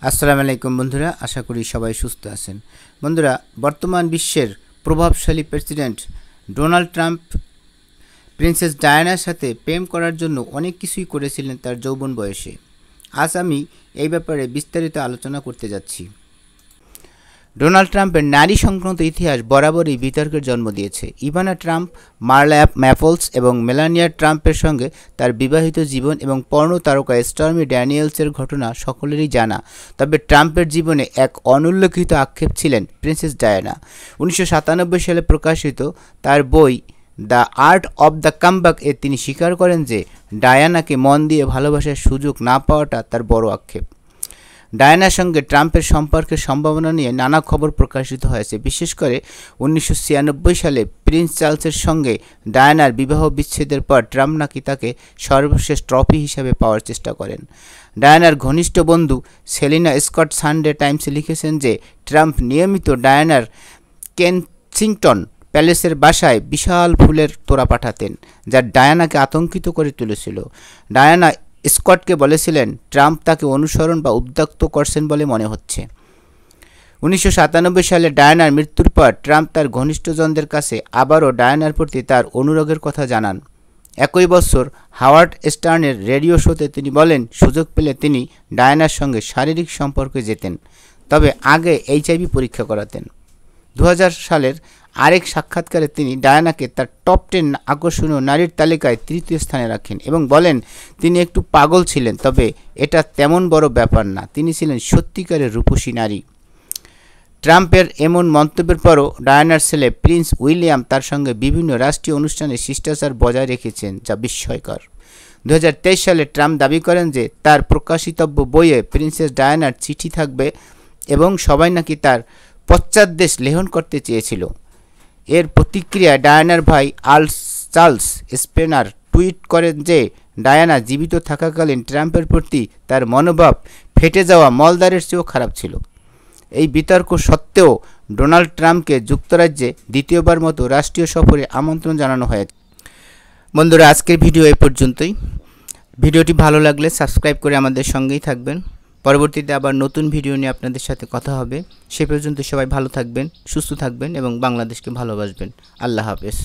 আসসালামু আলাইকুম বন্ধুরা, আশা করি সবাই সুস্থ আছেন। বন্ধুরা, বর্তমান বিশ্বের প্রভাবশালী প্রেসিডেন্ট ডোনাল্ড ট্রাম্প প্রিন্সেস ডায়ানার সাথে প্রেম করার জন্য অনেক কিছুই করেছিলেন তার যৌবন বয়সে। আজ আমি এই ব্যাপারে বিস্তারিত আলোচনা করতে যাচ্ছি। ডোনাল্ড ট্রাম্পের নারী সংক্রান্ত ইতিহাস বরাবরই বিতর্কের জন্ম দিয়েছে। ইভানা ট্রাম্প, মার্লা ম্যাপলস এবং মেলানিয়া ট্রাম্পের সঙ্গে তার বিবাহিত জীবন এবং পর্ণ তারকা স্টর্মি ড্যানিয়েলসের ঘটনা সকলেরই জানা। তবে ট্রাম্পের জীবনে এক অনুল্লেখিত আক্ষেপ ছিলেন প্রিন্সেস ডায়ানা। 1997 সালে প্রকাশিত তার বই the art of the comeback এ তিনি স্বীকার করেন যে ডায়ানাকে মন দিয়ে ভালোবাসার সুযোগ না পাওয়াটা তার বড় আক্ষেপ। ডায়ানার সঙ্গে ট্রাম্পের সম্পর্কের সম্ভাবনা নিয়ে নানা খবর প্রকাশিত হয়েছে। বিশেষ করে 1996 সালে প্রিন্স চার্লসের সঙ্গে ডায়ানার বিবাহ বিচ্ছেদের পর ট্রাম্প নাকি তাকে সর্বশেষ ট্রফি হিসাবে পাওয়ার চেষ্টা করেন। ডায়ানার ঘনিষ্ঠ বন্ধু সেলিনা স্কট সানডে টাইমসে লিখেছেন যে ট্রাম্প নিয়মিত ডায়ানার কেনসিংটন প্যালেসের বাসায় বিশাল ফুলের তোড়া পাঠাতেন, যা ডায়ানাকে আতঙ্কিত করে তুলেছিল। ডায়ানা স্কটকে বলেছিলেন ট্রাম্প তাকে অনুসরণ বা উদ্যক্ত করছেন বলে মনে হচ্ছে। 1997 সালে ডায়ানার মৃত্যুর পর ট্রাম্প তার ঘনিষ্ঠজনদের কাছে আবারও ডায়ানার প্রতি তার অনুরাগের কথা জানান। একই বছর হাওয়ার্ড স্টার্নের রেডিও শোতে তিনি বলেন সুযোগ পেলে তিনি ডায়ানার সঙ্গে শারীরিক সম্পর্কে যেতেন, তবে আগে এইচআইভি পরীক্ষা করাতেন। 2000 সালের আরেক সাক্ষাৎকারে তিনি ডায়ানাকে তার টপ 10 আকর্ষণীয় নারীর তালিকায় তৃতীয় স্থানে রাখেন এবং বলেন তিনি একটু পাগল ছিলেন, তবে এটা তেমন বড় ব্যাপার না, তিনি ছিলেন সত্যিকারের রূপসী নারী। ট্রাম্পের এমন মন্তব্যের পরও ডায়ানার ছেলে প্রিন্স উইলিয়াম তার সঙ্গে বিভিন্ন রাষ্ট্রীয় অনুষ্ঠানে শিষ্টাচার বজায় রেখেছেন, যা বিস্ময়কর। 2023 সালে ট্রাম্প দাবি করেন যে তার প্রকাশিতব্য বইয়ে প্রিন্সেস ডায়ানার চিঠি থাকবে এবং সবাই নাকি তার পশ্চাৎদেশ লেহন করতে চেয়েছিল। এর প্রতিক্রিয়ায় ডায়ানার ভাই চার্লস স্পেনার টুইট করেন যে ডায়ানা জীবিত থাকাকালীন ট্রাম্পের প্রতি তার মনোভাব ফেটে যাওয়া মলদ্বারের চেয়েও খারাপ ছিল। এই বিতর্ক সত্ত্বেও ডোনাল্ড ট্রাম্পকে যুক্তরাজ্যে দ্বিতীয়বার মতো রাষ্ট্রীয় সফরে আমন্ত্রণ জানানো হয়েছে। বন্ধুরা, আজকের ভিডিও এই পর্যন্তই। ভিডিওটি ভালো লাগলে সাবস্ক্রাইব করে আমাদের সঙ্গেই থাকবেন। পরবর্তীতে আবার নতুন ভিডিও নিয়ে আপনাদের সাথে কথা হবে। সে পর্যন্ত সবাই ভালো থাকবেন, সুস্থ থাকবেন এবং বাংলাদেশকে ভালোবাসবেন। আল্লাহ হাফেজ।